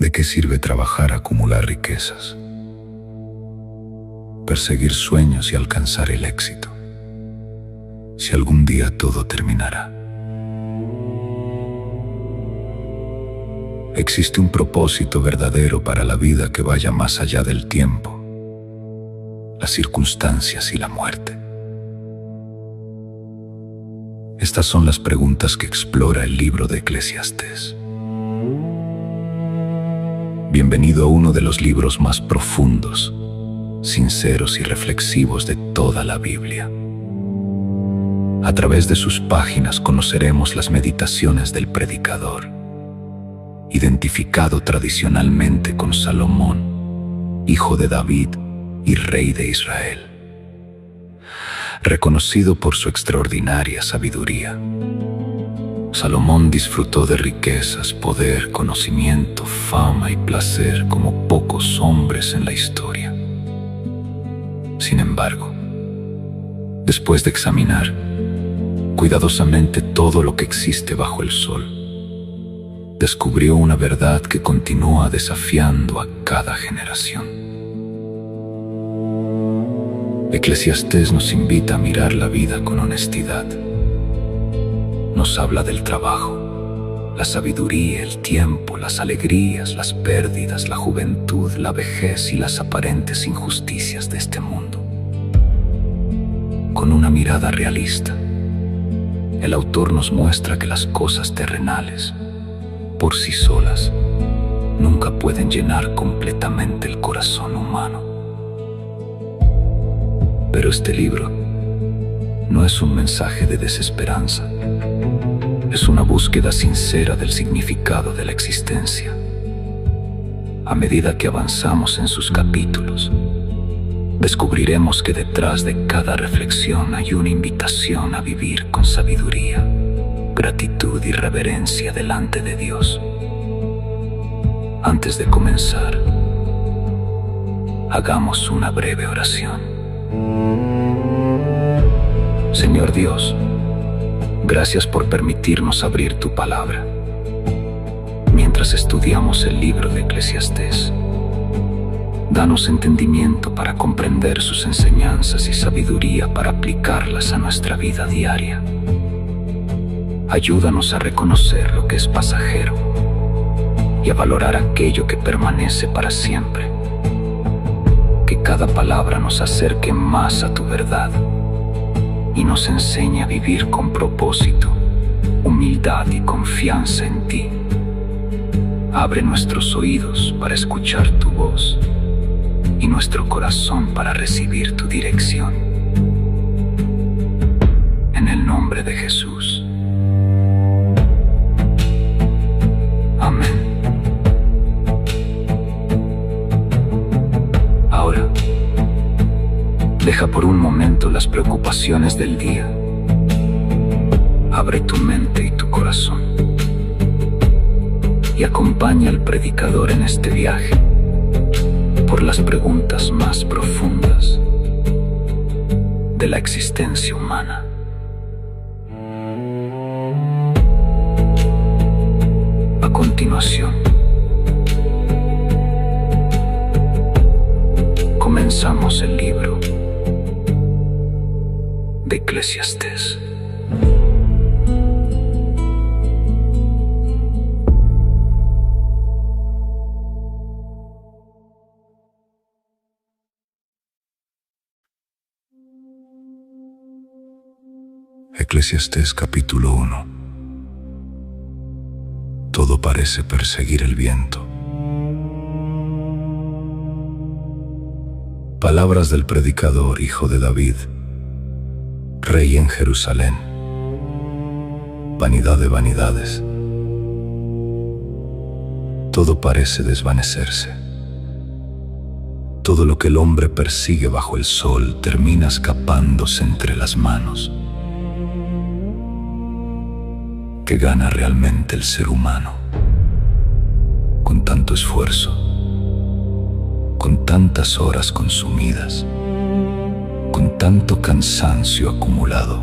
¿De qué sirve trabajar, acumular riquezas, perseguir sueños y alcanzar el éxito, si algún día todo terminará? Existe un propósito verdadero para la vida que vaya más allá del tiempo, las circunstancias y la muerte. Estas son las preguntas que explora el libro de Eclesiastés. Bienvenido a uno de los libros más profundos, sinceros y reflexivos de toda la Biblia. A través de sus páginas conoceremos las meditaciones del predicador, identificado tradicionalmente con Salomón, hijo de David y rey de Israel, reconocido por su extraordinaria sabiduría. Salomón disfrutó de riquezas, poder, conocimiento, fama y placer como pocos hombres en la historia. Sin embargo, después de examinar cuidadosamente todo lo que existe bajo el sol, descubrió una verdad que continúa desafiando a cada generación. Eclesiastés nos invita a mirar la vida con honestidad. Nos habla del trabajo, la sabiduría, el tiempo, las alegrías, las pérdidas, la juventud, la vejez y las aparentes injusticias de este mundo. Con una mirada realista, el autor nos muestra que las cosas terrenales, por sí solas, nunca pueden llenar completamente el corazón humano. Pero este libro no es un mensaje de desesperanza. Es una búsqueda sincera del significado de la existencia. A medida que avanzamos en sus capítulos, descubriremos que detrás de cada reflexión hay una invitación a vivir con sabiduría, gratitud y reverencia delante de Dios. Antes de comenzar, hagamos una breve oración. Señor Dios, gracias por permitirnos abrir tu palabra. Mientras estudiamos el libro de Eclesiastés, danos entendimiento para comprender sus enseñanzas y sabiduría para aplicarlas a nuestra vida diaria. Ayúdanos a reconocer lo que es pasajero y a valorar aquello que permanece para siempre. Que cada palabra nos acerque más a tu verdad y nos enseñe a vivir con propósito, humildad y confianza en ti. Abre nuestros oídos para escuchar tu voz y nuestro corazón para recibir tu dirección. En el nombre de Jesús. Amén. Ahora, deja por un momento las preocupaciones del día. Abre tu mente y tu corazón y acompaña al predicador en este viaje por las preguntas más profundas de la existencia humana. A continuación, comenzamos el libro de Eclesiastés. Eclesiastés capítulo 1. Todo parece perseguir el viento. Palabras del predicador, hijo de David, rey en Jerusalén. Vanidad de vanidades. Todo parece desvanecerse. Todo lo que el hombre persigue bajo el sol termina escapándose entre las manos. ¿Qué gana realmente el ser humano con tanto esfuerzo, con tantas horas consumidas, con tanto cansancio acumulado?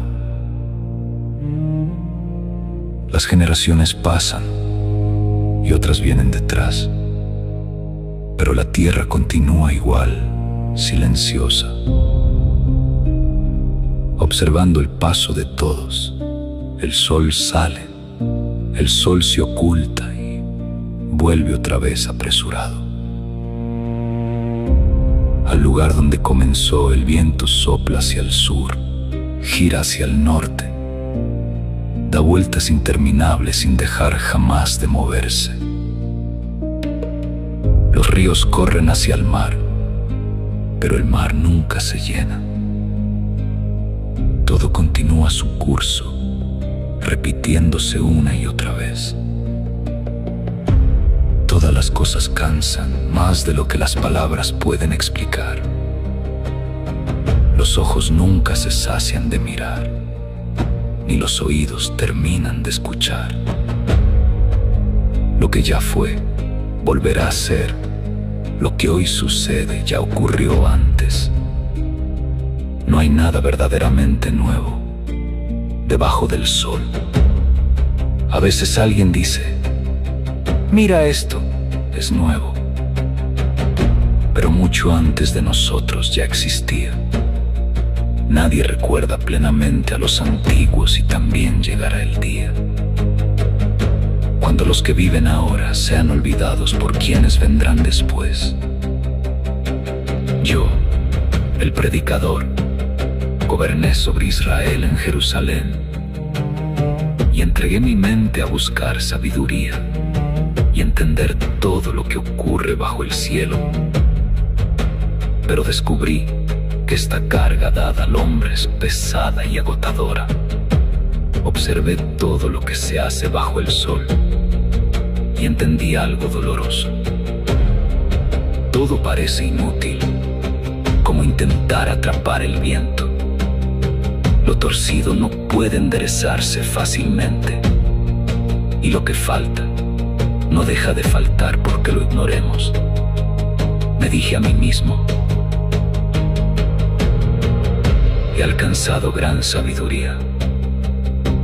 Las generaciones pasan y otras vienen detrás, pero la tierra continúa igual, silenciosa, observando el paso de todos. El sol sale, el sol se oculta y vuelve otra vez apresurado. Al lugar donde comenzó, el viento sopla hacia el sur, gira hacia el norte, da vueltas interminables sin dejar jamás de moverse. Los ríos corren hacia el mar, pero el mar nunca se llena. Todo continúa su curso, repitiéndose una y otra vez. Todas las cosas cansan más de lo que las palabras pueden explicar. Los ojos nunca se sacian de mirar, ni los oídos terminan de escuchar. Lo que ya fue, volverá a ser. Lo que hoy sucede ya ocurrió antes. No hay nada verdaderamente nuevo debajo del sol. A veces alguien dice: mira esto, es nuevo. Pero mucho antes de nosotros ya existía. Nadie recuerda plenamente a los antiguos y también llegará el día cuando los que viven ahora sean olvidados por quienes vendrán después. Yo, el predicador, goberné sobre Israel en Jerusalén y entregué mi mente a buscar sabiduría y entender todo lo que ocurre bajo el cielo. Pero descubrí que esta carga dada al hombre es pesada y agotadora. Observé todo lo que se hace bajo el sol y entendí algo doloroso. Todo parece inútil, como intentar atrapar el viento. Lo torcido no puede enderezarse fácilmente, y lo que falta no deja de faltar porque lo ignoremos. Me dije a mí mismo: he alcanzado gran sabiduría,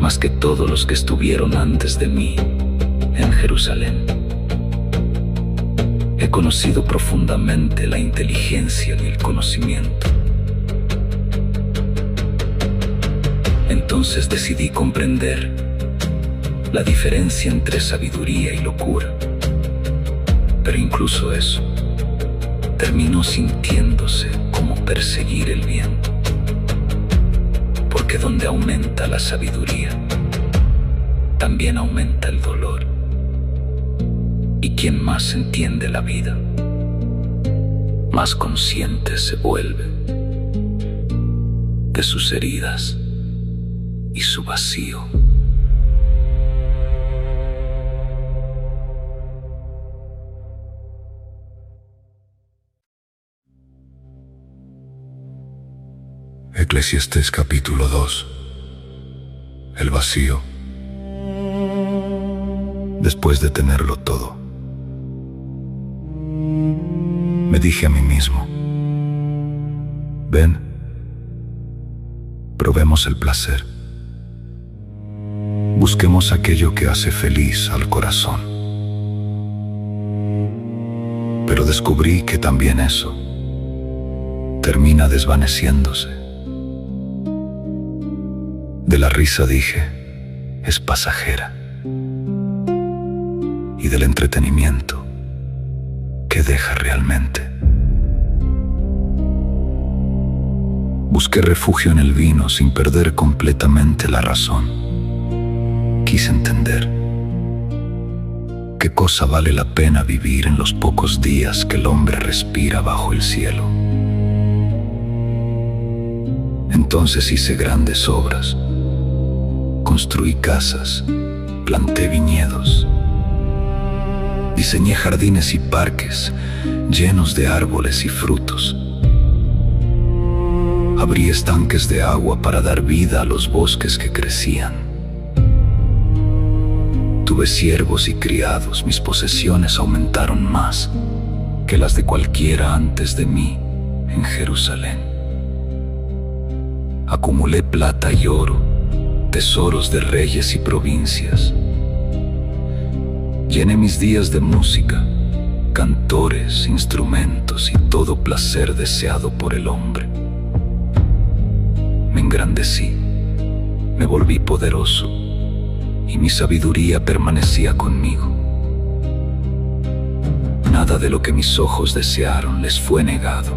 más que todos los que estuvieron antes de mí en Jerusalén. He conocido profundamente la inteligencia y el conocimiento. Entonces decidí comprender la diferencia entre sabiduría y locura. Pero incluso eso terminó sintiéndose como perseguir el viento. Porque donde aumenta la sabiduría, también aumenta el dolor. Y quien más entiende la vida, más consciente se vuelve de sus heridas y su vacío. Eclesiastés capítulo 2. El vacío. Después de tenerlo todo, me dije a mí mismo: ven, probemos el placer. Busquemos aquello que hace feliz al corazón. Pero descubrí que también eso termina desvaneciéndose. De la risa dije: es pasajera. Y del entretenimiento, ¿qué deja realmente? Busqué refugio en el vino sin perder completamente la razón. Quise entender qué cosa vale la pena vivir en los pocos días que el hombre respira bajo el cielo. Entonces hice grandes obras. Construí casas, planté viñedos, diseñé jardines y parques llenos de árboles y frutos. Abrí estanques de agua para dar vida a los bosques que crecían. Tuve siervos y criados, mis posesiones aumentaron más que las de cualquiera antes de mí en Jerusalén. Acumulé plata y oro, tesoros de reyes y provincias. Llené mis días de música, cantores, instrumentos y todo placer deseado por el hombre. Me engrandecí, me volví poderoso y mi sabiduría permanecía conmigo. Nada de lo que mis ojos desearon les fue negado.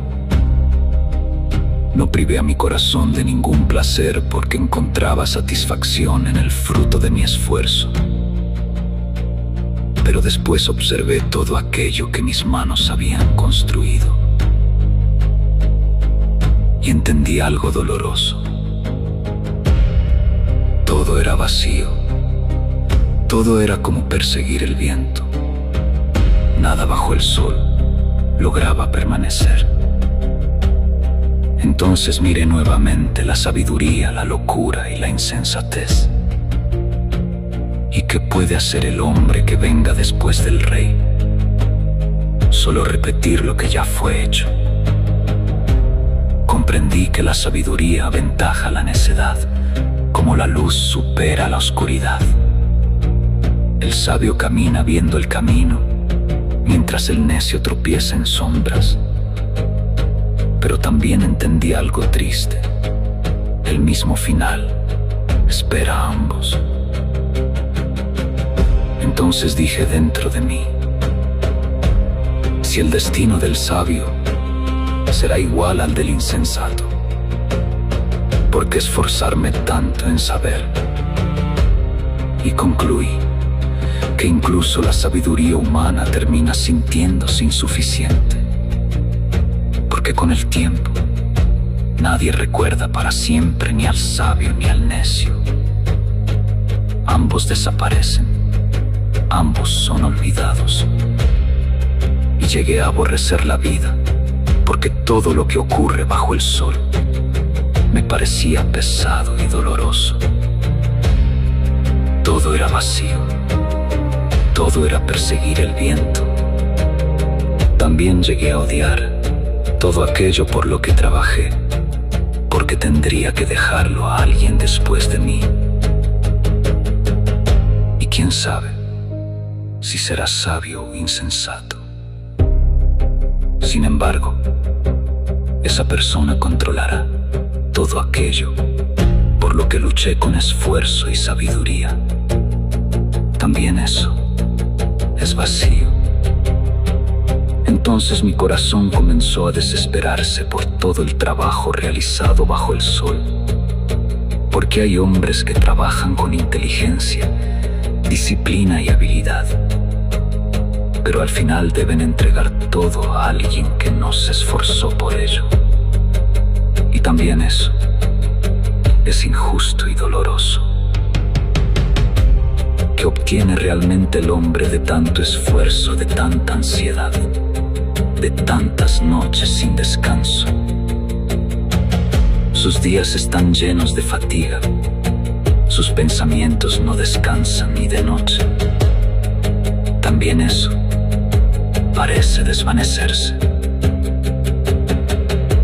No privé a mi corazón de ningún placer porque encontraba satisfacción en el fruto de mi esfuerzo. Pero después observé todo aquello que mis manos habían construido y entendí algo doloroso. Todo era vacío. Todo era como perseguir el viento. Nada bajo el sol lograba permanecer. Entonces miré nuevamente la sabiduría, la locura y la insensatez. ¿Y qué puede hacer el hombre que venga después del rey? Solo repetir lo que ya fue hecho. Comprendí que la sabiduría aventaja la necedad, como la luz supera la oscuridad. El sabio camina viendo el camino, mientras el necio tropieza en sombras. Pero también entendí algo triste. El mismo final espera a ambos. Entonces dije dentro de mí: si el destino del sabio será igual al del insensato, ¿por qué esforzarme tanto en saber? Y concluí que incluso la sabiduría humana termina sintiéndose insuficiente, porque con el tiempo nadie recuerda para siempre ni al sabio ni al necio. Ambos desaparecen, ambos son olvidados. Y llegué a aborrecer la vida, porque todo lo que ocurre bajo el sol me parecía pesado y doloroso. Todo era vacío, todo era perseguir el viento. También llegué a odiar todo aquello por lo que trabajé, porque tendría que dejarlo a alguien después de mí. Y quién sabe si será sabio o insensato. Sin embargo, esa persona controlará todo aquello por lo que luché con esfuerzo y sabiduría. También eso es vacío. Entonces mi corazón comenzó a desesperarse por todo el trabajo realizado bajo el sol, porque hay hombres que trabajan con inteligencia, disciplina y habilidad, pero al final deben entregar todo a alguien que no se esforzó por ello. Y también eso es injusto y doloroso. ¿Qué obtiene realmente el hombre de tanto esfuerzo, de tanta ansiedad, de tantas noches sin descanso? Sus días están llenos de fatiga, sus pensamientos no descansan ni de noche. También eso parece desvanecerse.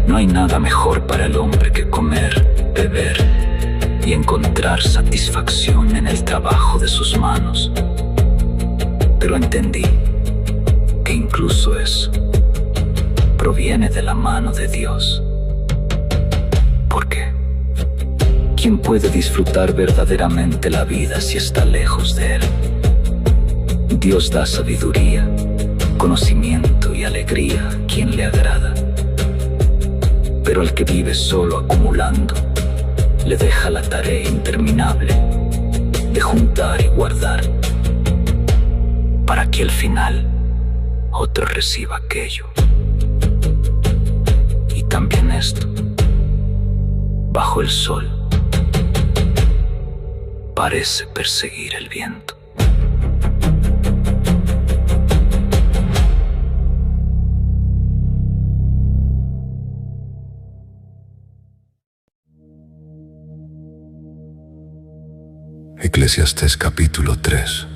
No hay nada mejor para el hombre que comer, beber y encontrar satisfacción en el trabajo de sus manos. Pero entendí que incluso eso proviene de la mano de Dios. ¿Por qué? ¿Quién puede disfrutar verdaderamente la vida si está lejos de Él? Dios da sabiduría, conocimiento y alegría a quien le agrada. Pero al que vive solo acumulando, le deja la tarea interminable de juntar y guardar, para que al final otro reciba aquello. Y también esto, bajo el sol, parece perseguir el viento. Eclesiastés capítulo 3.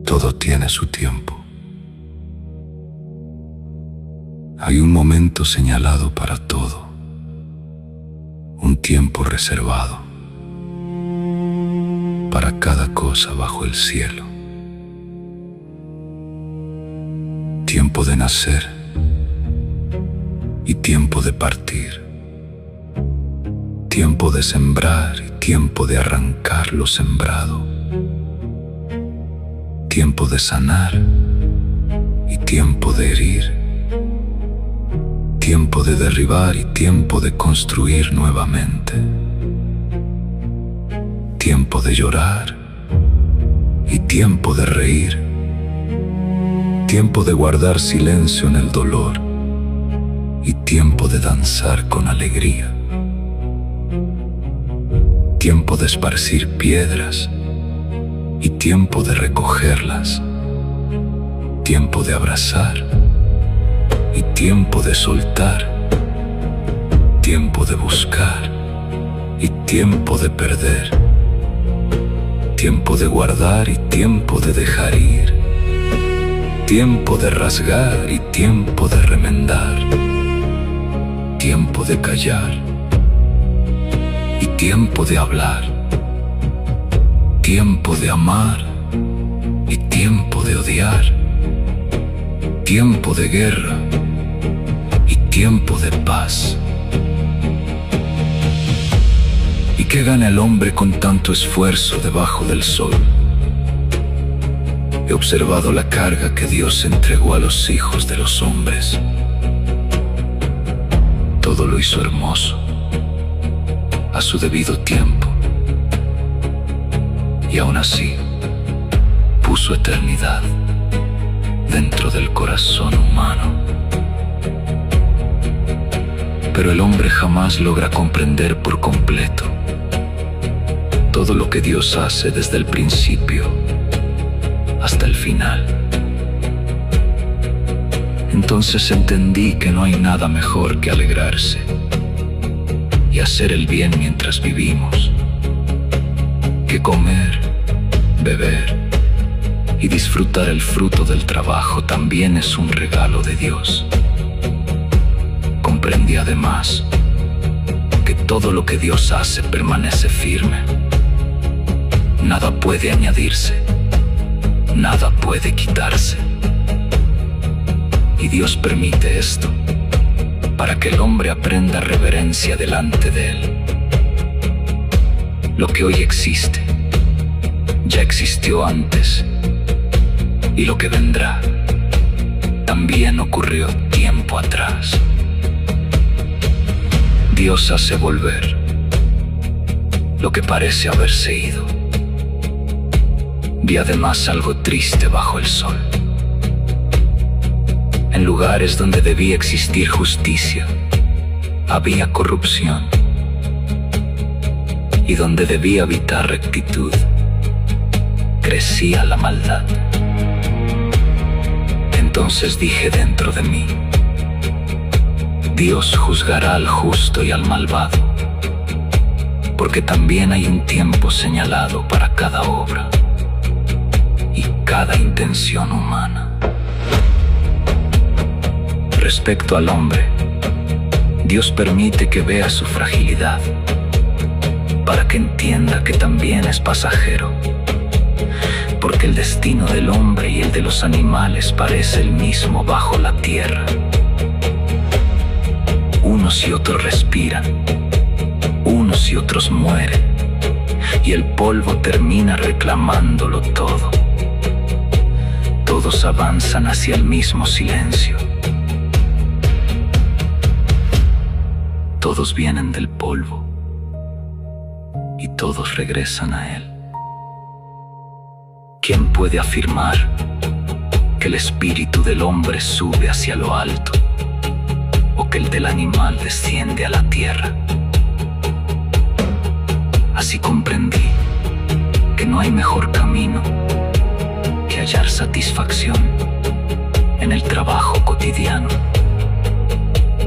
Todo tiene su tiempo. Hay un momento señalado para todo, un tiempo reservado para cada cosa bajo el cielo. tiempo de nacer y tiempo de partir, tiempo de sembrar y tiempo de arrancar lo sembrado, tiempo de sanar y tiempo de herir, tiempo de derribar y tiempo de construir nuevamente, tiempo de llorar y tiempo de reír, tiempo de guardar silencio en el dolor y tiempo de danzar con alegría, tiempo de esparcir piedras y tiempo de recogerlas, tiempo de abrazar y tiempo de soltar, tiempo de buscar y tiempo de perder, tiempo de guardar y tiempo de dejar ir, tiempo de rasgar y tiempo de remendar, tiempo de callar y tiempo de hablar, tiempo de amar y tiempo de odiar, tiempo de guerra y tiempo de paz. ¿Y qué gana el hombre con tanto esfuerzo debajo del sol? He observado la carga que Dios entregó a los hijos de los hombres. Todo lo hizo hermoso, a su debido tiempo, y aún así puso eternidad dentro del corazón humano. Pero el hombre jamás logra comprender por completo todo lo que Dios hace desde el principio hasta el final. Entonces entendí que no hay nada mejor que alegrarse y hacer el bien mientras vivimos, que comer, beber y disfrutar el fruto del trabajo también es un regalo de Dios. Comprendí además que todo lo que Dios hace permanece firme. Nada puede añadirse, nada puede quitarse. Y Dios permite esto para que el hombre aprenda reverencia delante de Él. Lo que hoy existe ya existió antes, y lo que vendrá también ocurrió tiempo atrás. Dios hace volver lo que parece haberse ido. Vi además algo triste bajo el sol. En lugares donde debía existir justicia, había corrupción. Y donde debía habitar rectitud, crecía la maldad. Entonces dije dentro de mí: Dios juzgará al justo y al malvado, porque también hay un tiempo señalado para cada obra y cada intención humana. Respecto al hombre, Dios permite que vea su fragilidad, para que entienda que también es pasajero, porque el destino del hombre y el de los animales parece el mismo bajo la tierra. Unos y otros respiran, unos y otros mueren, y el polvo termina reclamándolo todo. Todos avanzan hacia el mismo silencio. Todos vienen del polvo y todos regresan a él. ¿Quién puede afirmar que el espíritu del hombre sube hacia lo alto o que el del animal desciende a la tierra? Así comprendí que no hay mejor camino que hallar satisfacción en el trabajo cotidiano,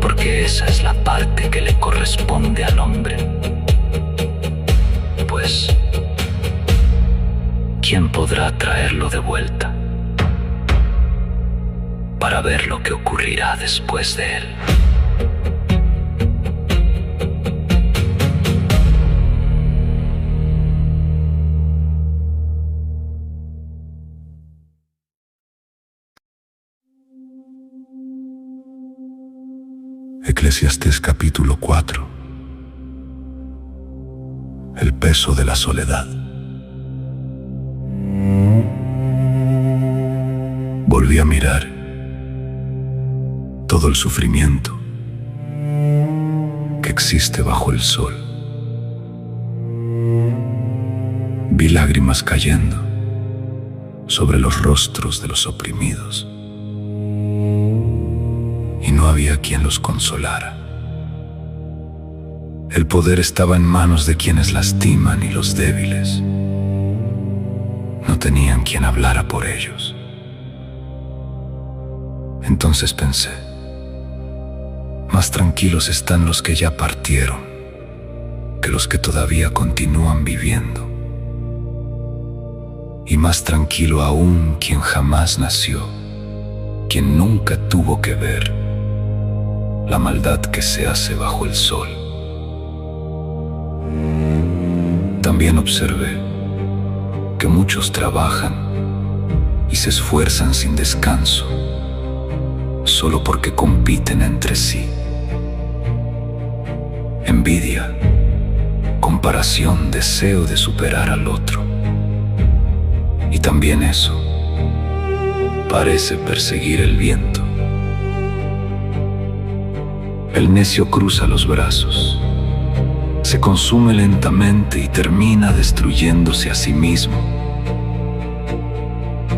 porque esa es la parte que le corresponde al hombre. Pues, ¿quién podrá traerlo de vuelta para ver lo que ocurrirá después de él? Eclesiastés capítulo 4. El peso de la soledad. Volví a mirar todo el sufrimiento que existe bajo el sol. Vi lágrimas cayendo sobre los rostros de los oprimidos y no había quien los consolara. El poder estaba en manos de quienes lastiman y los débiles no tenían quien hablara por ellos. Entonces pensé, más tranquilos están los que ya partieron que los que todavía continúan viviendo. Y más tranquilo aún quien jamás nació, quien nunca tuvo que ver la maldad que se hace bajo el sol. También observé que muchos trabajan y se esfuerzan sin descanso, solo porque compiten entre sí. Envidia, comparación, deseo de superar al otro. Y también eso parece perseguir el viento. El necio cruza los brazos, se consume lentamente y termina destruyéndose a sí mismo.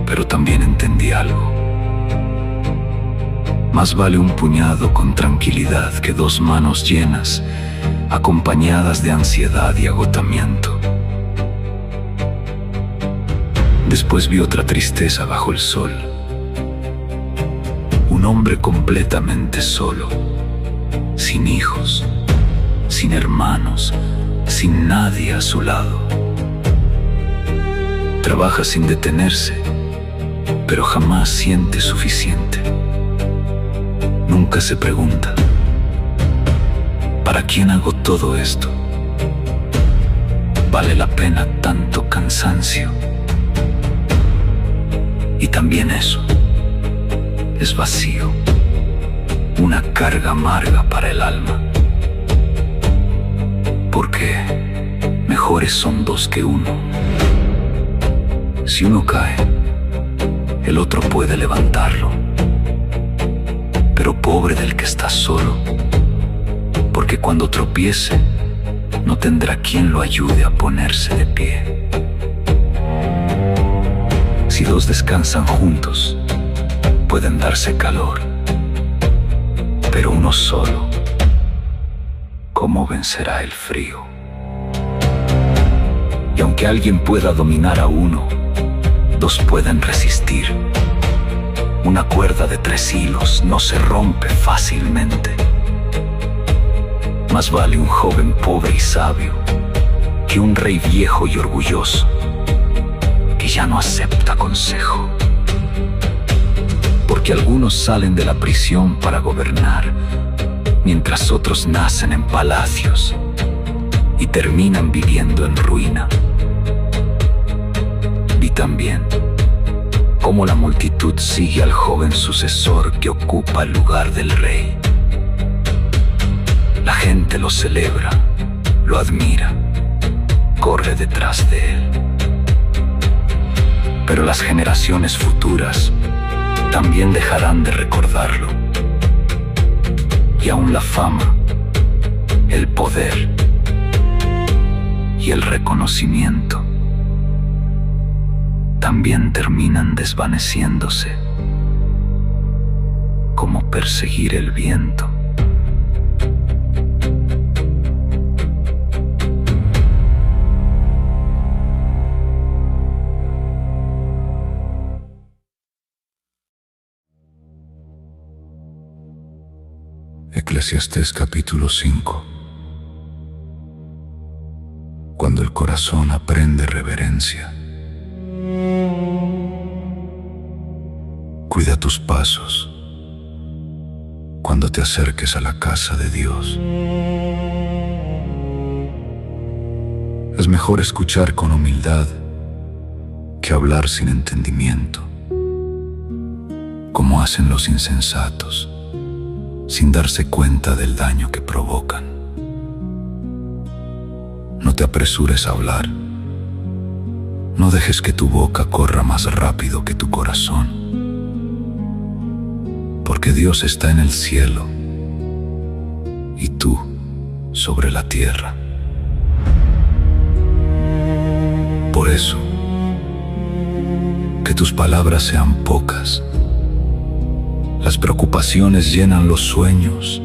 Pero también entendí algo. Más vale un puñado con tranquilidad que dos manos llenas, acompañadas de ansiedad y agotamiento. Después vi otra tristeza bajo el sol. Un hombre completamente solo, sin hijos, sin hermanos, sin nadie a su lado. Trabaja sin detenerse, pero jamás siente suficiente. Nunca se pregunta, ¿para quién hago todo esto? ¿Vale la pena tanto cansancio? Y también eso es vacío, una carga amarga para el alma. Porque mejores son dos que uno. Si uno cae, el otro puede levantarlo. Pero pobre del que está solo, porque cuando tropiece, no tendrá quien lo ayude a ponerse de pie. Si dos descansan juntos, pueden darse calor, pero uno solo, ¿cómo vencerá el frío? Y aunque alguien pueda dominar a uno, dos pueden resistir. Una cuerda de 3 hilos no se rompe fácilmente. Más vale un joven pobre y sabio que un rey viejo y orgulloso que ya no acepta consejo. Porque algunos salen de la prisión para gobernar, mientras otros nacen en palacios y terminan viviendo en ruina. Vi también cómo la multitud sigue al joven sucesor que ocupa el lugar del rey. La gente lo celebra, lo admira, corre detrás de él. Pero las generaciones futuras también dejarán de recordarlo. Y aún la fama, el poder y el reconocimiento también terminan desvaneciéndose, como perseguir el viento. Eclesiastés capítulo 5. Cuando el corazón aprende reverencia. Cuida tus pasos cuando te acerques a la casa de Dios. Es mejor escuchar con humildad que hablar sin entendimiento, como hacen los insensatos, sin darse cuenta del daño que provocan. No te apresures a hablar. No dejes que tu boca corra más rápido que tu corazón, porque Dios está en el cielo y tú sobre la tierra. Por eso, que tus palabras sean pocas. Las preocupaciones llenan los sueños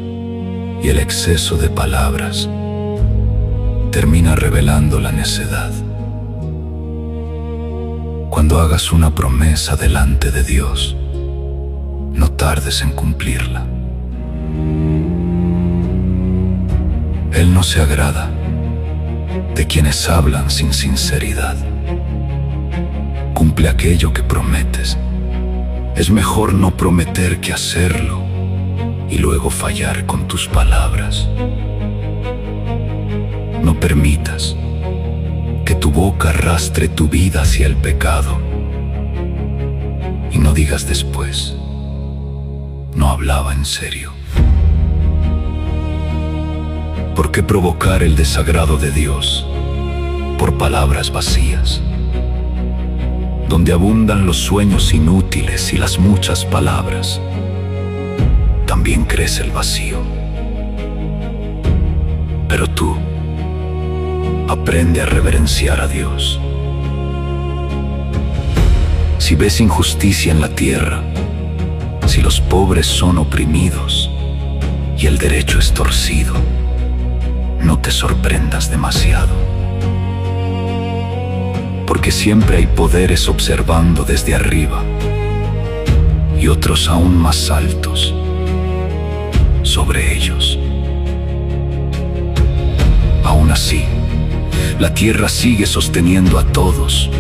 y el exceso de palabras termina revelando la necedad. Cuando hagas una promesa delante de Dios, no tardes en cumplirla. Él no se agrada de quienes hablan sin sinceridad. Cumple aquello que prometes. Es mejor no prometer que hacerlo y luego fallar con tus palabras. No permitas que tu boca arrastre tu vida hacia el pecado y no digas después, no hablaba en serio. ¿Por qué provocar el desagrado de Dios por palabras vacías? Donde abundan los sueños inútiles y las muchas palabras, también crece el vacío. Pero tú, aprende a reverenciar a Dios. Si ves injusticia en la tierra, si los pobres son oprimidos y el derecho es torcido, no te sorprendas demasiado, porque siempre hay poderes observando desde arriba y otros aún más altos sobre ellos. Aún así, la tierra sigue sosteniendo a todos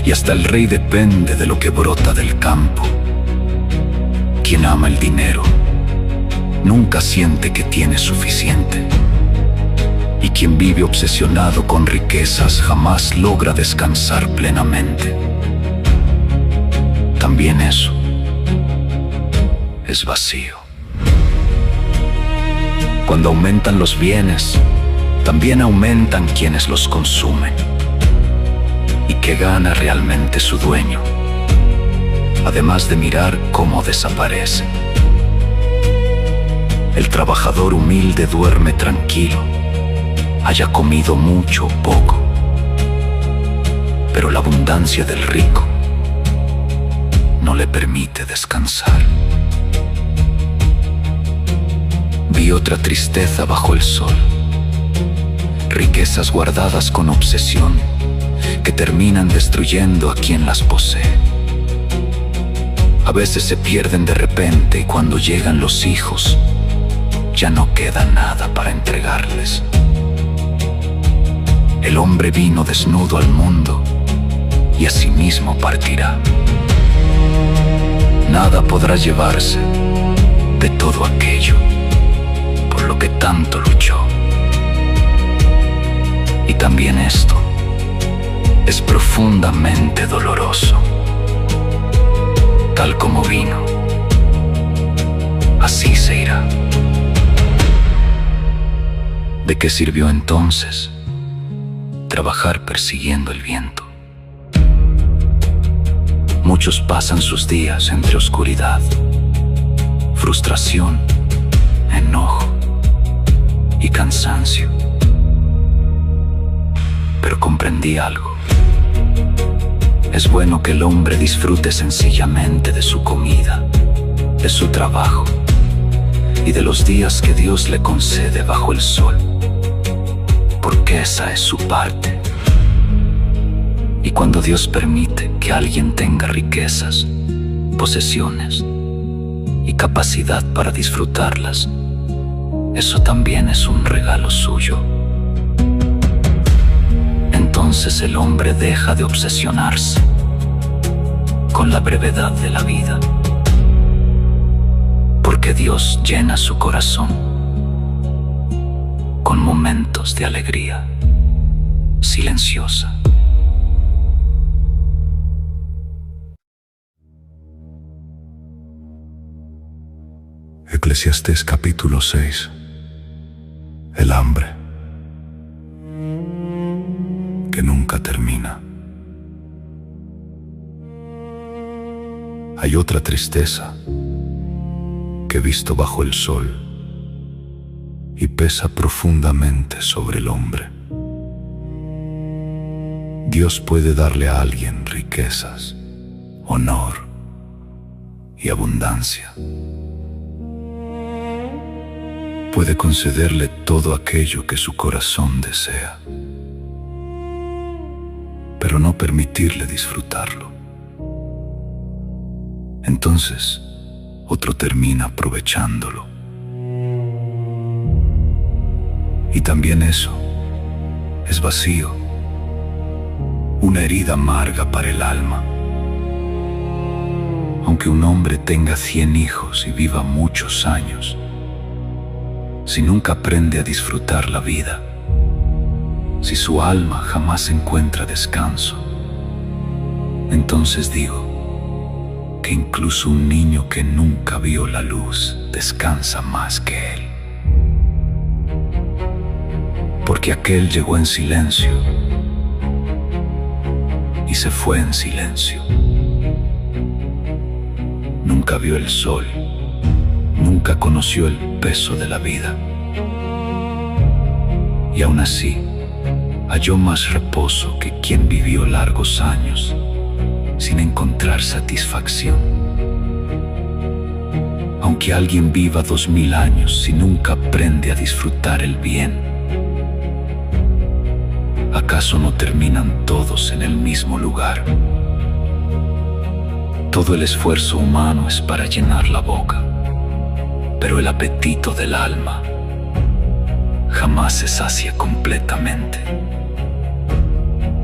y hasta el rey depende de lo que brota del campo. Quien ama el dinero nunca siente que tiene suficiente, y quien vive obsesionado con riquezas jamás logra descansar plenamente. También eso es vacío. Cuando aumentan los bienes, también aumentan quienes los consumen. ¿Y qué gana realmente su dueño? Además de mirar cómo desaparece. El trabajador humilde duerme tranquilo, haya comido mucho o poco. Pero la abundancia del rico no le permite descansar. Vi otra tristeza bajo el sol. Riquezas guardadas con obsesión que terminan destruyendo a quien las posee. A veces se pierden de repente y cuando llegan los hijos, ya no queda nada para entregarles. El hombre vino desnudo al mundo y asimismo partirá. Nada podrá llevarse de todo aquello por lo que tanto luchó. Y también esto es profundamente doloroso. Tal como vino, así se irá. ¿De qué sirvió entonces trabajar persiguiendo el viento? Muchos pasan sus días entre oscuridad, frustración, enojo y cansancio. Pero comprendí algo. Es bueno que el hombre disfrute sencillamente de su comida, de su trabajo y de los días que Dios le concede bajo el sol, porque esa es su parte. Y cuando Dios permite que alguien tenga riquezas, posesiones y capacidad para disfrutarlas, eso también es un regalo suyo. Entonces el hombre deja de obsesionarse con la brevedad de la vida, porque Dios llena su corazón con momentos de alegría silenciosa. Eclesiastés capítulo 6. El hambre que nunca termina. Hay otra tristeza que he visto bajo el sol y pesa profundamente sobre el hombre. Dios puede darle a alguien riquezas, honor y abundancia. Puede concederle todo aquello que su corazón desea, pero no permitirle disfrutarlo. Entonces, otro termina aprovechándolo. Y también eso es vacío, una herida amarga para el alma. Aunque un hombre tenga 100 hijos y viva muchos años, si nunca aprende a disfrutar la vida, si su alma jamás encuentra descanso, entonces digo que incluso un niño que nunca vio la luz descansa más que él. Porque aquel llegó en silencio y se fue en silencio. Nunca vio el sol, nunca conoció el peso de la vida. Y aún así, halló más reposo que quien vivió largos años sin encontrar satisfacción. Aunque alguien viva 2000 años y nunca aprende a disfrutar el bien, ¿acaso no terminan todos en el mismo lugar? Todo el esfuerzo humano es para llenar la boca, pero el apetito del alma jamás se sacia completamente.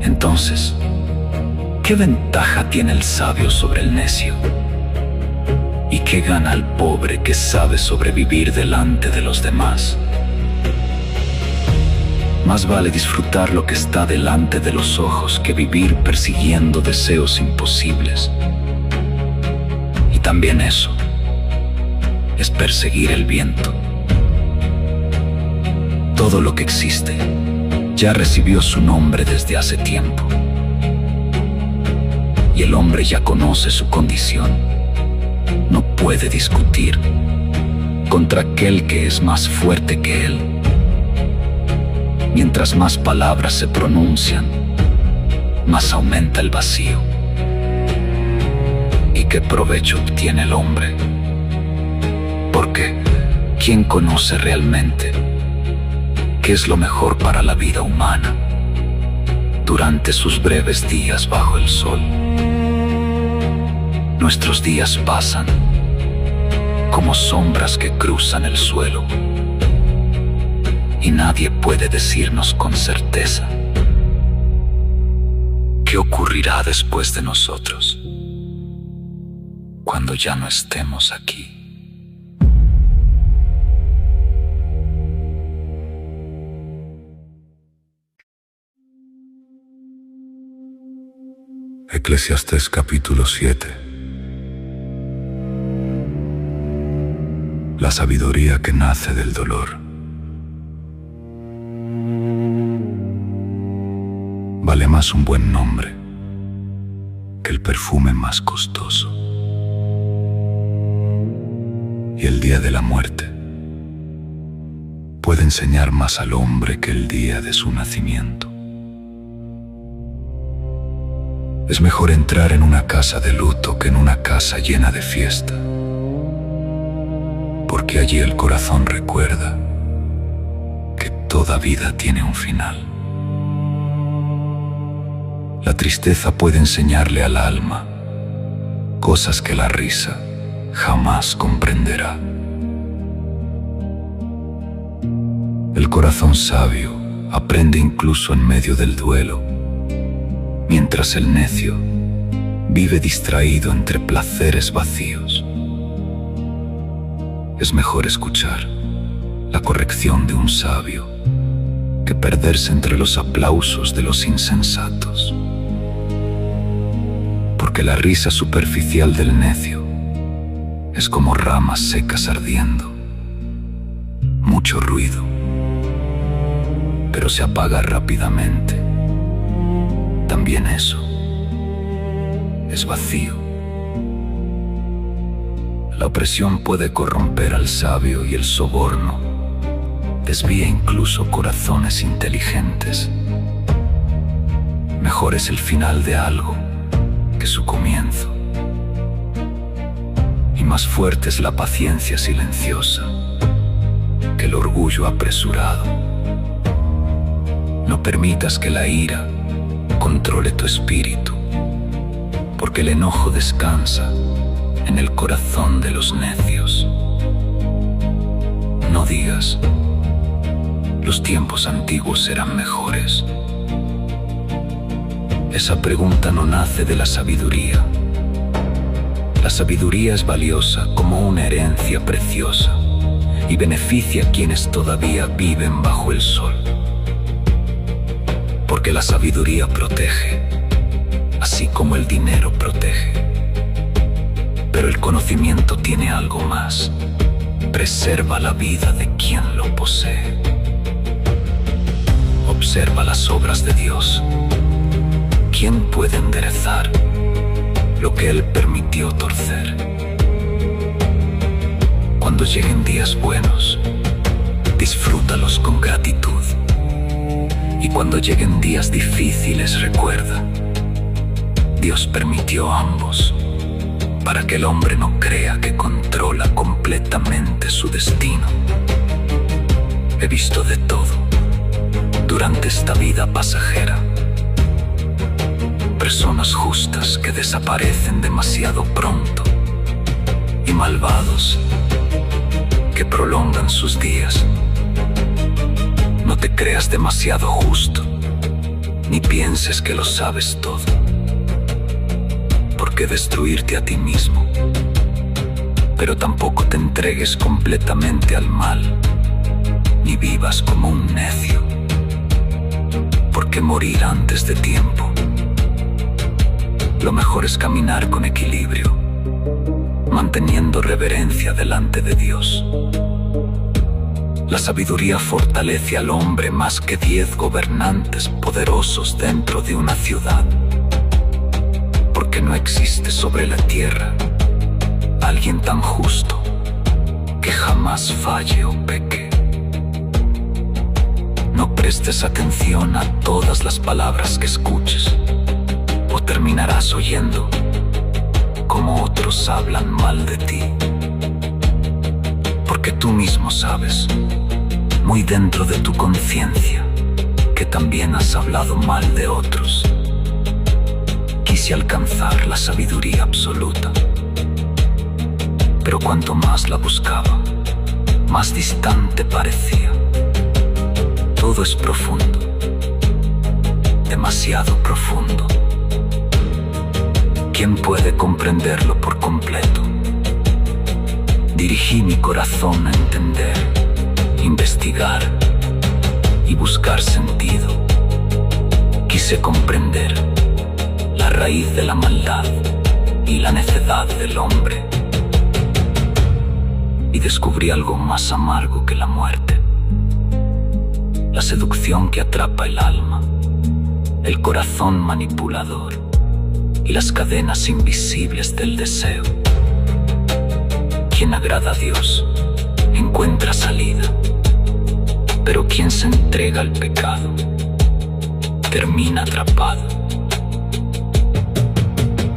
Entonces, ¿qué ventaja tiene el sabio sobre el necio? ¿Y qué gana el pobre que sabe sobrevivir delante de los demás? Más vale disfrutar lo que está delante de los ojos que vivir persiguiendo deseos imposibles. Y también eso es perseguir el viento. Todo lo que existe ya recibió su nombre desde hace tiempo. Y el hombre ya conoce su condición. No puede discutir contra aquel que es más fuerte que él. Mientras más palabras se pronuncian, más aumenta el vacío. ¿Y qué provecho obtiene el hombre? Porque, ¿quién conoce realmente qué es lo mejor para la vida humana durante sus breves días bajo el sol? Nuestros días pasan como sombras que cruzan el suelo, y nadie puede decirnos con certeza qué ocurrirá después de nosotros, cuando ya no estemos aquí. Eclesiastés capítulo 7. La sabiduría que nace del dolor. Vale más un buen nombre que el perfume más costoso. Y el día de la muerte puede enseñar más al hombre que el día de su nacimiento. Es mejor entrar en una casa de luto que en una casa llena de fiesta, porque allí el corazón recuerda que toda vida tiene un final. La tristeza puede enseñarle al alma cosas que la risa jamás comprenderá. El corazón sabio aprende incluso en medio del duelo, mientras el necio vive distraído entre placeres vacíos. Es mejor escuchar la corrección de un sabio que perderse entre los aplausos de los insensatos. Porque la risa superficial del necio es como ramas secas ardiendo. mucho ruido, pero se apaga rápidamente. También eso es vacío. La opresión puede corromper al sabio y el soborno desvía incluso corazones inteligentes. Mejor es el final de algo que su comienzo. Y más fuerte es la paciencia silenciosa que el orgullo apresurado. No permitas que la ira controle tu espíritu, porque el enojo descansa en el corazón de los necios. No digas, los tiempos antiguos eran mejores. Esa pregunta no nace de la sabiduría. La sabiduría es valiosa como una herencia preciosa y beneficia a quienes todavía viven bajo el sol. Porque la sabiduría protege, así como el dinero protege. Pero el conocimiento tiene algo más. Preserva la vida de quien lo posee. Observa las obras de Dios. ¿Quién puede enderezar lo que Él permitió torcer? Cuando lleguen días buenos, disfrútalos con gratitud. Y cuando lleguen días difíciles, recuerda, Dios permitió ambos para que el hombre no crea que controla completamente su destino. He visto de todo durante esta vida pasajera. Personas justas que desaparecen demasiado pronto y malvados que prolongan sus días. No te creas demasiado justo, ni pienses que lo sabes todo, porque destruirte a ti mismo. Pero tampoco te entregues completamente al mal, ni vivas como un necio, porque morir antes de tiempo. Lo mejor es caminar con equilibrio, manteniendo reverencia delante de Dios. La sabiduría fortalece al hombre más que 10 gobernantes poderosos dentro de una ciudad, porque no existe sobre la tierra alguien tan justo que jamás falle o peque. No prestes atención a todas las palabras que escuches, o terminarás oyendo cómo otros hablan mal de ti. Porque tú mismo sabes, muy dentro de tu conciencia, que también has hablado mal de otros. Quise alcanzar la sabiduría absoluta, pero cuanto más la buscaba, más distante parecía. Todo es profundo, demasiado profundo. ¿Quién puede comprenderlo por completo? Dirigí mi corazón a entender, investigar y buscar sentido. Quise comprender la raíz de la maldad y la necedad del hombre. Y descubrí algo más amargo que la muerte. La seducción que atrapa el alma, el corazón manipulador y las cadenas invisibles del deseo. Quien agrada a Dios encuentra salida, pero quien se entrega al pecado termina atrapado.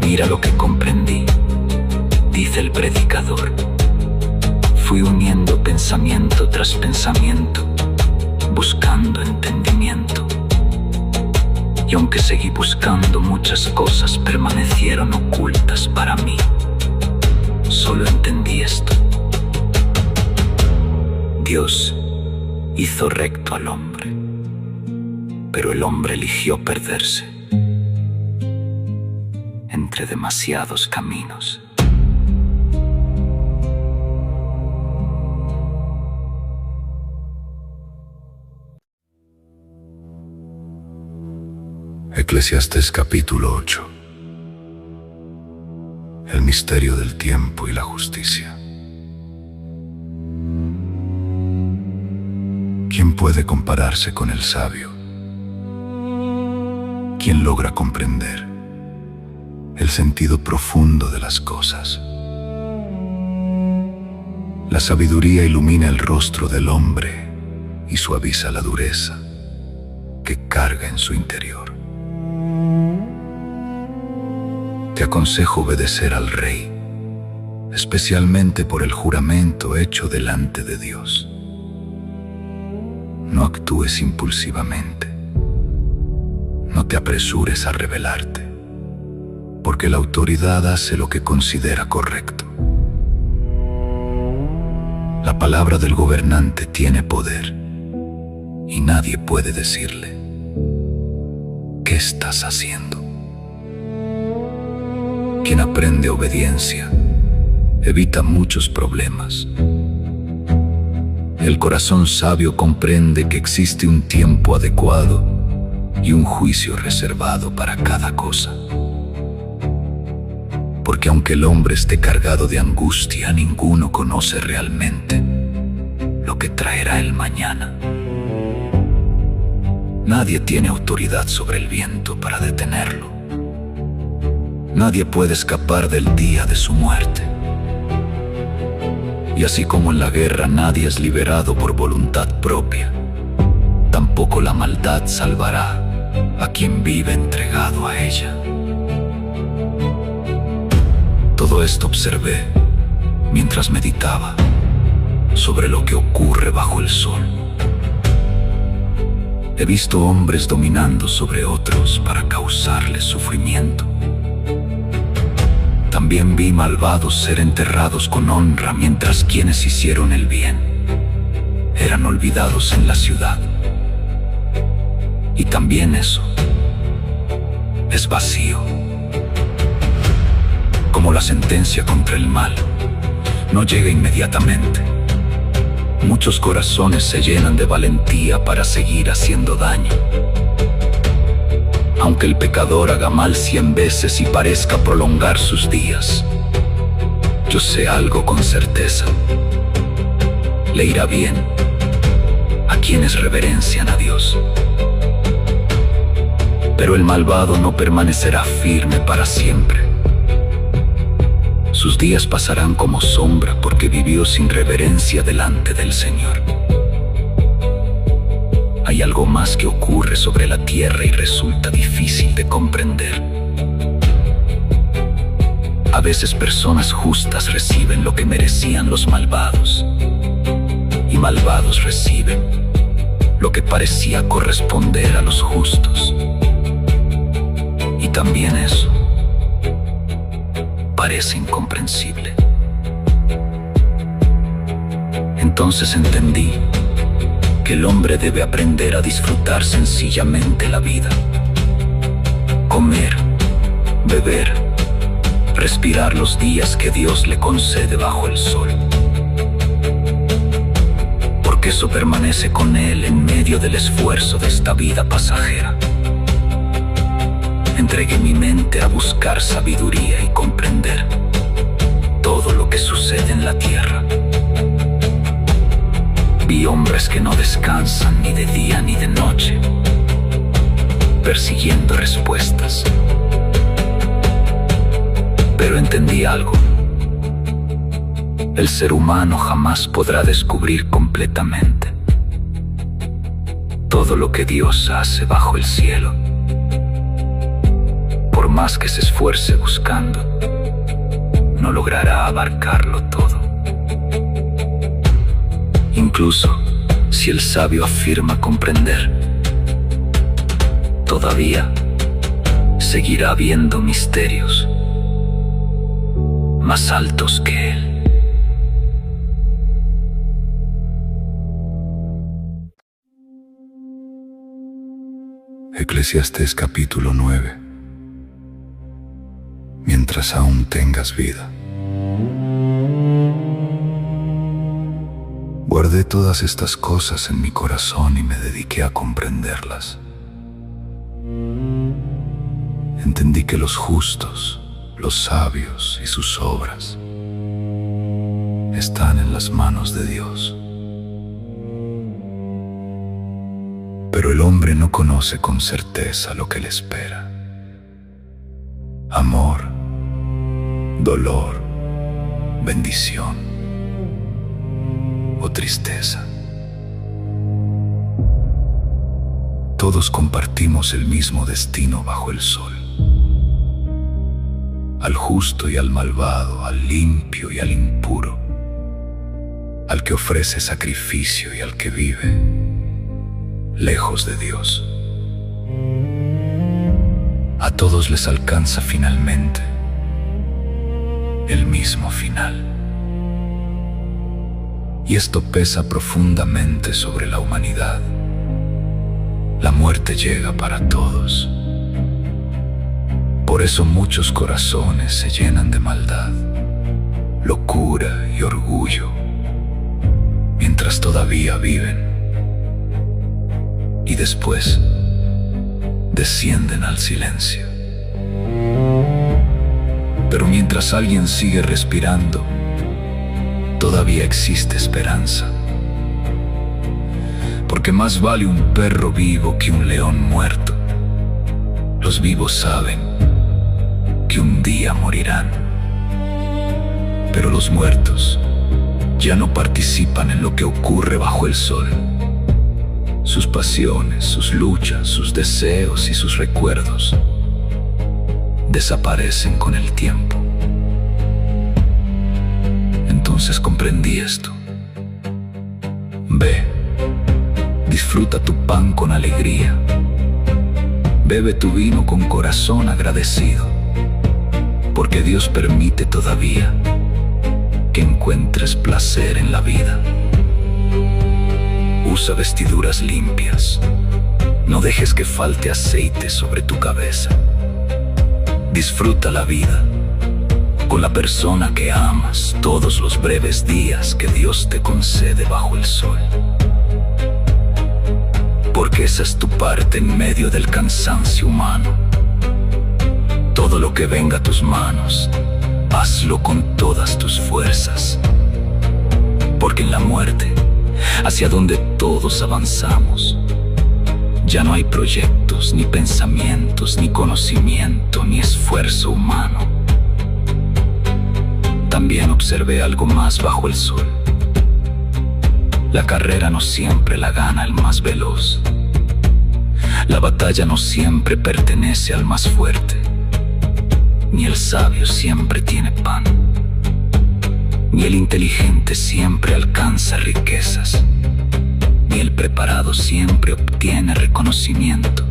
Mira lo que comprendí, dice el predicador. Fui uniendo pensamiento tras pensamiento, buscando entendimiento. Y aunque seguí buscando, muchas cosas permanecieron ocultas para mí. Solo entendí esto: Dios hizo recto al hombre, pero el hombre eligió perderse entre demasiados caminos. Eclesiastés capítulo 8. El misterio del tiempo y la justicia. puede compararse con el sabio, quien logra comprender el sentido profundo de las cosas. La sabiduría ilumina el rostro del hombre y suaviza la dureza que carga en su interior. Te aconsejo obedecer al Rey, especialmente por el juramento hecho delante de Dios. No actúes impulsivamente. No te apresures a rebelarte, porque la autoridad hace lo que considera correcto. La palabra del gobernante tiene poder y nadie puede decirle: ¿qué estás haciendo? Quien aprende obediencia evita muchos problemas. El corazón sabio comprende que existe un tiempo adecuado y un juicio reservado para cada cosa. Porque aunque el hombre esté cargado de angustia, ninguno conoce realmente lo que traerá el mañana. Nadie tiene autoridad sobre el viento para detenerlo. Nadie puede escapar del día de su muerte. Y así como en la guerra nadie es liberado por voluntad propia, tampoco la maldad salvará a quien vive entregado a ella. Todo esto observé mientras meditaba sobre lo que ocurre bajo el sol. He visto hombres dominando sobre otros para causarles sufrimiento. También vi malvados ser enterrados con honra, mientras quienes hicieron el bien eran olvidados en la ciudad. Y también eso es vacío. Como la sentencia contra el mal no llega inmediatamente, muchos corazones se llenan de valentía para seguir haciendo daño. Aunque el pecador haga mal 100 veces y parezca prolongar sus días, yo sé algo con certeza: le irá bien a quienes reverencian a Dios. Pero el malvado no permanecerá firme para siempre. Sus días pasarán como sombra porque vivió sin reverencia delante del Señor. Hay algo más que ocurre sobre la tierra y resulta difícil de comprender. A veces personas justas reciben lo que merecían los malvados, y malvados reciben lo que parecía corresponder a los justos. Y también eso parece incomprensible. Entonces entendí que el hombre debe aprender a disfrutar sencillamente la vida. Comer, beber, respirar los días que Dios le concede bajo el sol. Porque eso permanece con él en medio del esfuerzo de esta vida pasajera. Entregué mi mente a buscar sabiduría y comprender todo lo que sucede en la tierra. Vi hombres que no descansan ni de día ni de noche, persiguiendo respuestas. Pero entendí algo: el ser humano jamás podrá descubrir completamente todo lo que Dios hace bajo el cielo. Por más que se esfuerce buscando, no logrará abarcarlo todo. Incluso si el sabio afirma comprender, todavía seguirá habiendo misterios más altos que él. Eclesiastés capítulo 9. Mientras aún tengas vida. Guardé todas estas cosas en mi corazón y me dediqué a comprenderlas. Entendí que los justos, los sabios y sus obras están en las manos de Dios. hombre no conoce con certeza lo que le espera. Amor, dolor, bendición o tristeza. Todos compartimos el mismo destino bajo el sol. Al justo y al malvado, al limpio y al impuro, al que ofrece sacrificio y al que vive lejos de Dios. A todos les alcanza finalmente el mismo final. Y esto pesa profundamente sobre la humanidad. La muerte llega para todos. Por eso muchos corazones se llenan de maldad, locura y orgullo, mientras todavía viven. Y después descienden al silencio. Pero mientras alguien sigue respirando, todavía existe esperanza. Porque más vale un perro vivo que un león muerto. Los vivos saben que un día morirán, pero los muertos ya no participan en lo que ocurre bajo el sol. Sus pasiones, sus luchas, sus deseos y sus recuerdos desaparecen con el tiempo. Entonces comprendí esto. Ve, disfruta tu pan con alegría. Bebe tu vino con corazón agradecido, porque Dios permite todavía que encuentres placer en la vida. Usa vestiduras limpias. No dejes que falte aceite sobre tu cabeza. Disfruta la vida con la persona que amas todos los breves días que Dios te concede bajo el sol. Porque esa es tu parte en medio del cansancio humano. Todo lo que venga a tus manos, hazlo con todas tus fuerzas. Porque en la muerte, hacia donde todos avanzamos, ya no hay proyectos, ni pensamientos, ni conocimiento, ni esfuerzo humano. También observé algo más bajo el sol. La carrera no siempre la gana el más veloz. La batalla no siempre pertenece al más fuerte. Ni el sabio siempre tiene pan. Ni el inteligente siempre alcanza riquezas. Ni el preparado siempre obtiene reconocimiento.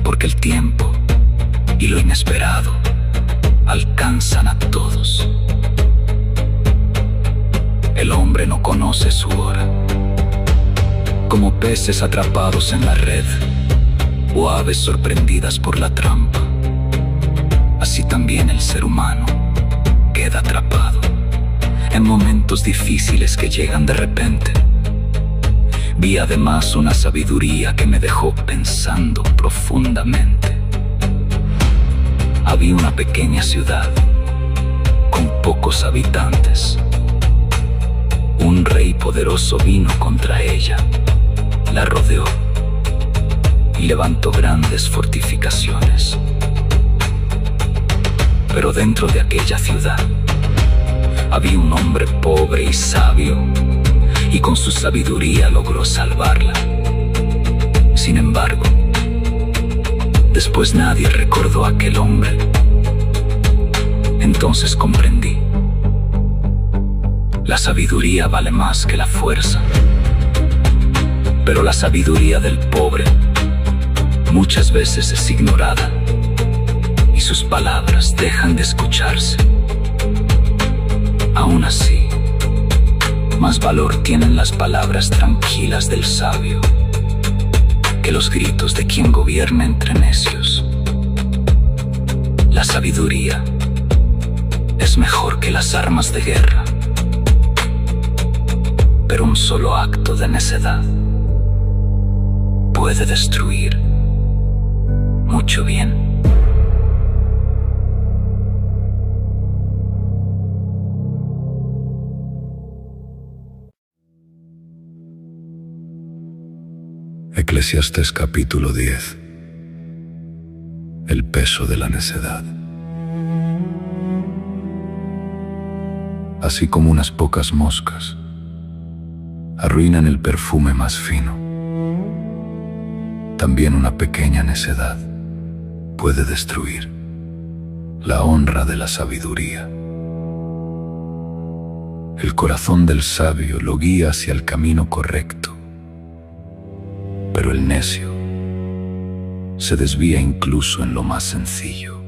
Porque el tiempo y lo inesperado alcanzan a todos. El hombre no conoce su hora. Como peces atrapados en la red o aves sorprendidas por la trampa, así también el ser humano queda atrapado en momentos difíciles que llegan de repente. Vi además una sabiduría que me dejó pensando profundamente. Había una pequeña ciudad con pocos habitantes. Un rey poderoso vino contra ella, la rodeó y levantó grandes fortificaciones. Pero dentro de aquella ciudad había un hombre pobre y sabio, y con su sabiduría logró salvarla. Sin embargo, después nadie recordó a aquel hombre. Entonces comprendí. La sabiduría vale más que la fuerza. Pero la sabiduría del pobre muchas veces es ignorada y sus palabras dejan de escucharse. Aún así, más valor tienen las palabras tranquilas del sabio que los gritos de quien gobierna entre necios. La sabiduría es mejor que las armas de guerra, pero un solo acto de necedad puede destruir mucho bien. Eclesiastés capítulo 10. El peso de la necedad. Así como unas pocas moscas arruinan el perfume más fino, también una pequeña necedad puede destruir la honra de la sabiduría. El corazón del sabio lo guía hacia el camino correcto, pero el necio se desvía incluso en lo más sencillo.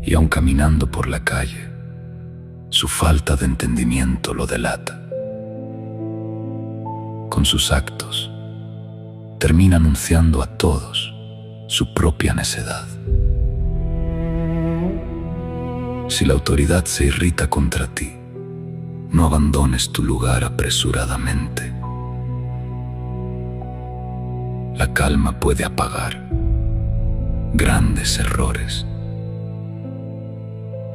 Y aun caminando por la calle, su falta de entendimiento lo delata. Con sus actos, termina anunciando a todos su propia necedad. Si la autoridad se irrita contra ti, no abandones tu lugar apresuradamente. La calma puede apagar grandes errores.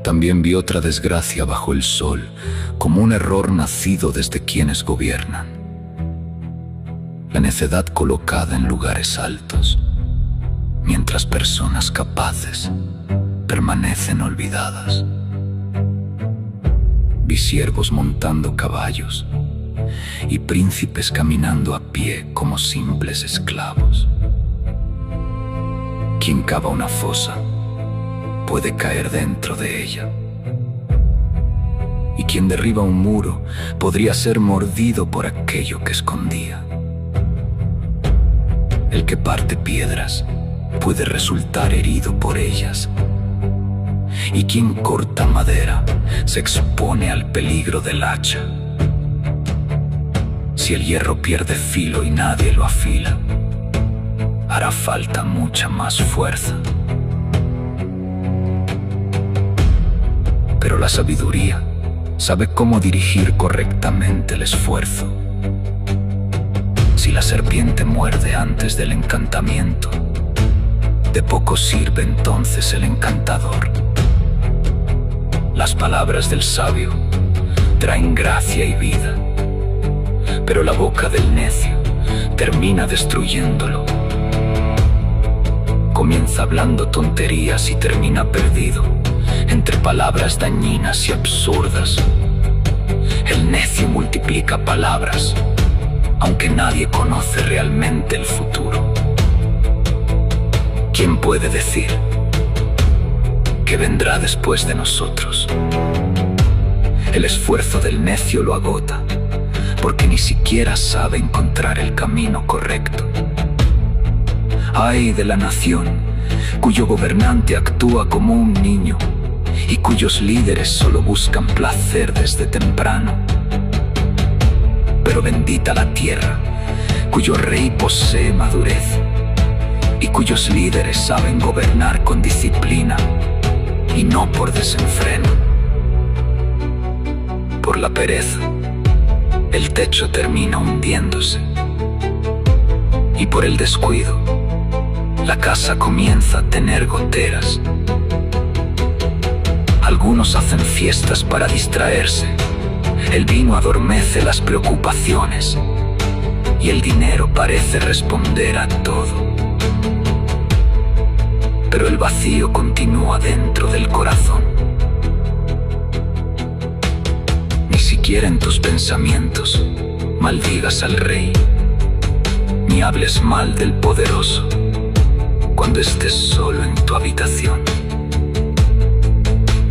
También vi otra desgracia bajo el sol, como un error nacido desde quienes gobiernan. La necedad colocada en lugares altos, mientras personas capaces permanecen olvidadas. Vi siervos montando caballos y príncipes caminando a pie como simples esclavos. Quien cava una fosa puede caer dentro de ella, y quien derriba un muro podría ser mordido por aquello que escondía. El que parte piedras puede resultar herido por ellas, y quien corta madera se expone al peligro del hacha. Si el hierro pierde filo y nadie lo afila, hará falta mucha más fuerza. Pero la sabiduría sabe cómo dirigir correctamente el esfuerzo. Si la serpiente muerde antes del encantamiento, de poco sirve entonces el encantador. Las palabras del sabio traen gracia y vida, pero la boca del necio termina destruyéndolo. Comienza hablando tonterías y termina perdido entre palabras dañinas y absurdas. El necio multiplica palabras, aunque nadie conoce realmente el futuro. ¿Quién puede decir qué vendrá después de nosotros? El esfuerzo del necio lo agota, porque ni siquiera sabe encontrar el camino correcto. Ay de la nación cuyo gobernante actúa como un niño y cuyos líderes solo buscan placer desde temprano. Pero bendita la tierra cuyo rey posee madurez y cuyos líderes saben gobernar con disciplina y no por desenfreno. Por la pereza, el techo termina hundiéndose, y por el descuido, la casa comienza a tener goteras. Algunos hacen fiestas para distraerse, el vino adormece las preocupaciones, y el dinero parece responder a todo. Pero el vacío continúa dentro del corazón. Ni siquiera en tus pensamientos maldigas al rey, ni hables mal del poderoso cuando estés solo en tu habitación,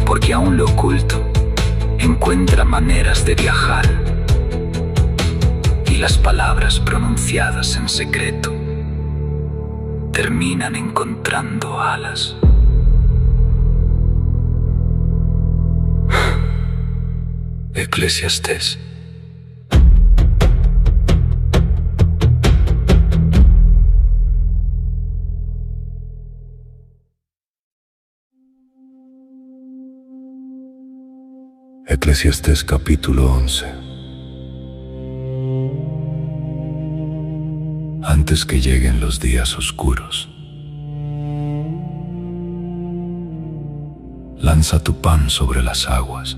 porque aún lo oculto encuentra maneras de viajar, y las palabras pronunciadas en secreto terminan encontrando alas. Eclesiastés. Eclesiastés capítulo 11. Antes que lleguen los días oscuros, lanza tu pan sobre las aguas,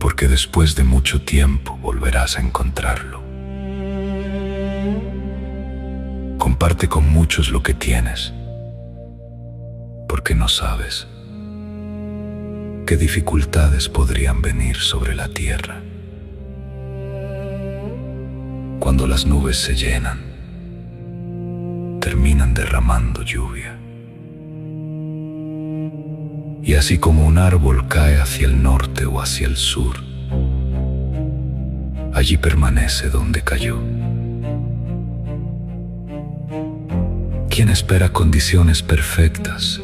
porque después de mucho tiempo volverás a encontrarlo. Comparte con muchos lo que tienes, porque no sabes qué dificultades podrían venir sobre la tierra. Cuando las nubes se llenan, terminan derramando lluvia. Y así como un árbol cae hacia el norte o hacia el sur, allí permanece donde cayó. Quien espera condiciones perfectas,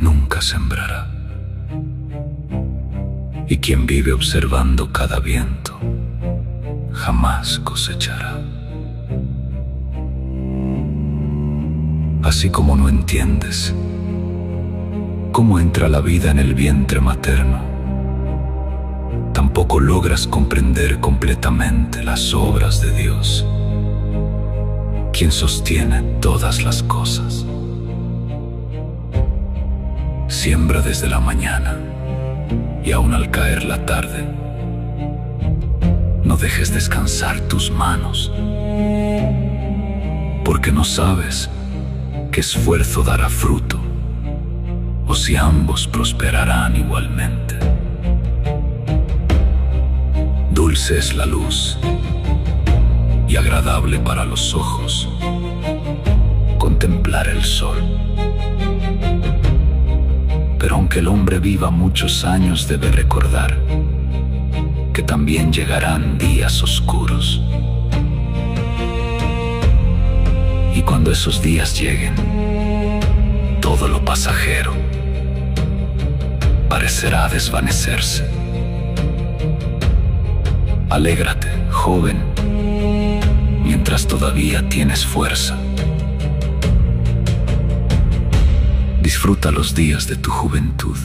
nunca sembrará. Y quien vive observando cada viento, jamás cosechará. Así como no entiendes cómo entra la vida en el vientre materno, tampoco logras comprender completamente las obras de Dios, quien sostiene todas las cosas. Siembra desde la mañana y aún al caer la tarde, no dejes descansar tus manos, porque no sabes qué esfuerzo dará fruto o si ambos prosperarán igualmente. Dulce es la luz y agradable para los ojos contemplar el sol. Pero aunque el hombre viva muchos años, debe recordar que también llegarán días oscuros. Y cuando esos días lleguen, todo lo pasajero parecerá desvanecerse. Alégrate, joven, mientras todavía tienes fuerza. Disfruta los días de tu juventud.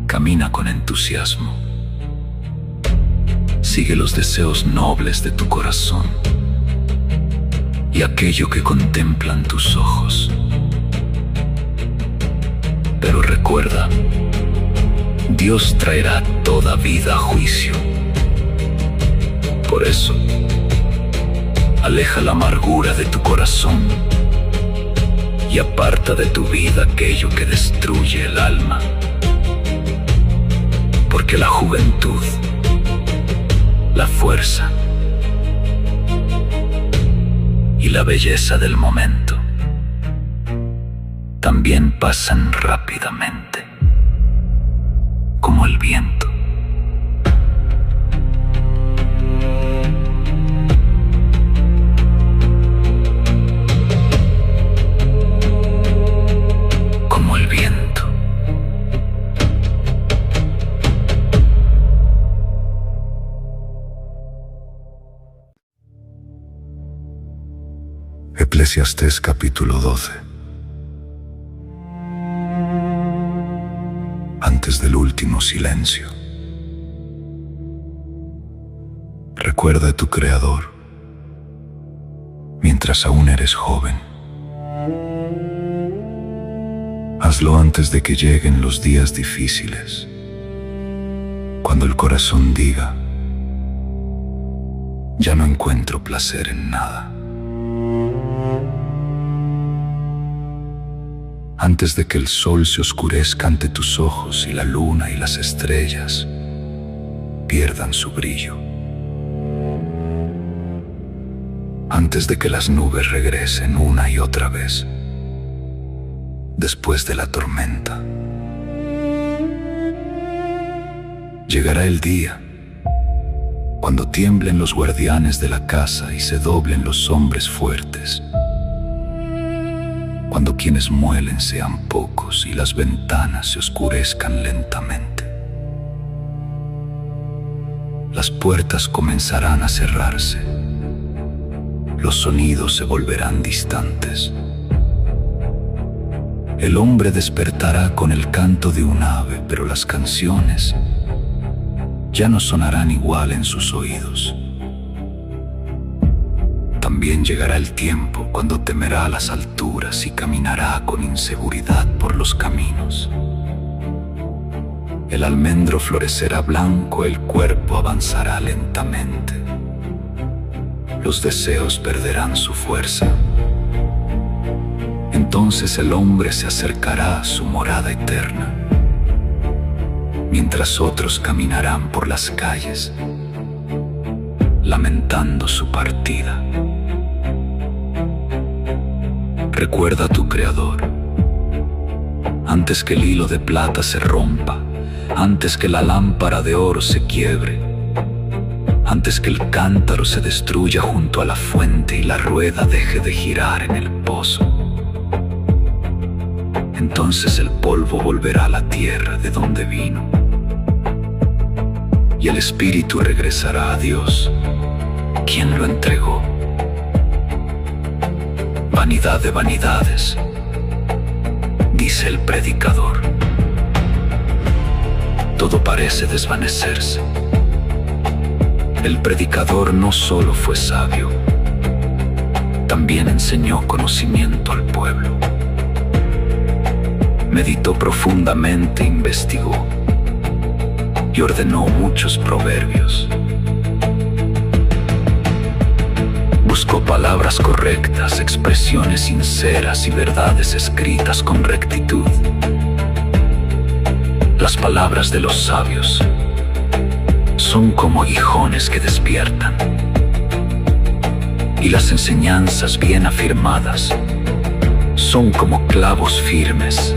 Camina con entusiasmo. Sigue los deseos nobles de tu corazón y aquello que contemplan tus ojos. Pero recuerda, Dios traerá toda vida a juicio. Por eso, aleja la amargura de tu corazón y aparta de tu vida aquello que destruye el alma. Porque la juventud, la fuerza y la belleza del momento también pasan rápidamente, como el viento. Como el viento. Eclesiastés capítulo 12. Antes del último silencio. Recuerda a tu Creador mientras aún eres joven. Hazlo antes de que lleguen los días difíciles, cuando el corazón diga: ya no encuentro placer en nada. Antes de que el sol se oscurezca ante tus ojos y la luna y las estrellas pierdan su brillo. Antes de que las nubes regresen una y otra vez después de la tormenta. Llegará el día cuando tiemblen los guardianes de la casa y se doblen los hombres fuertes. Cuando quienes muelen sean pocos y las ventanas se oscurezcan lentamente. Las puertas comenzarán a cerrarse. Los sonidos se volverán distantes. El hombre despertará con el canto de un ave, pero las canciones ya no sonarán igual en sus oídos. También llegará el tiempo cuando temerá las alturas y caminará con inseguridad por los caminos. El almendro florecerá blanco, el cuerpo avanzará lentamente. Los deseos perderán su fuerza. Entonces el hombre se acercará a su morada eterna, mientras otros caminarán por las calles, lamentando su partida. Recuerda a tu Creador, antes que el hilo de plata se rompa, antes que la lámpara de oro se quiebre, antes que el cántaro se destruya junto a la fuente y la rueda deje de girar en el pozo. Entonces el polvo volverá a la tierra de donde vino, y el espíritu regresará a Dios, quien lo entregó. Vanidad de vanidades, dice el predicador. Todo parece desvanecerse. El predicador no solo fue sabio, también enseñó conocimiento al pueblo. Meditó profundamente, investigó y ordenó muchos proverbios. Buscó palabras correctas, expresiones sinceras y verdades escritas con rectitud. Las palabras de los sabios son como aguijones que despiertan, y las enseñanzas bien afirmadas son como clavos firmes,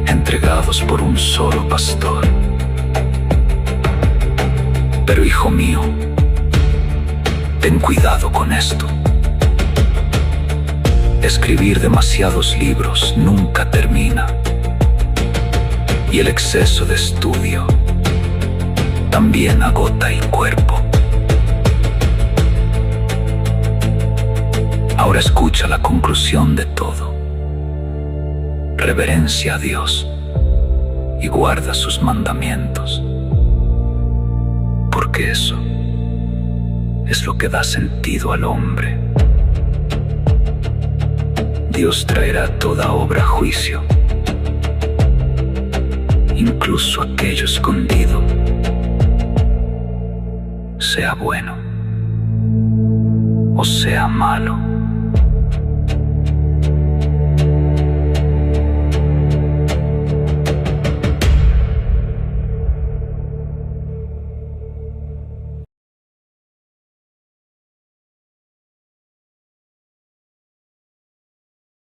entregados por un solo pastor. Pero hijo mío, ten cuidado con esto. Escribir demasiados libros nunca termina, y el exceso de estudio también agota el cuerpo. Ahora escucha la conclusión de todo. Reverencia a Dios y guarda sus mandamientos, porque eso es lo que da sentido al hombre. Dios traerá toda obra a juicio, incluso aquello escondido, sea bueno o sea malo.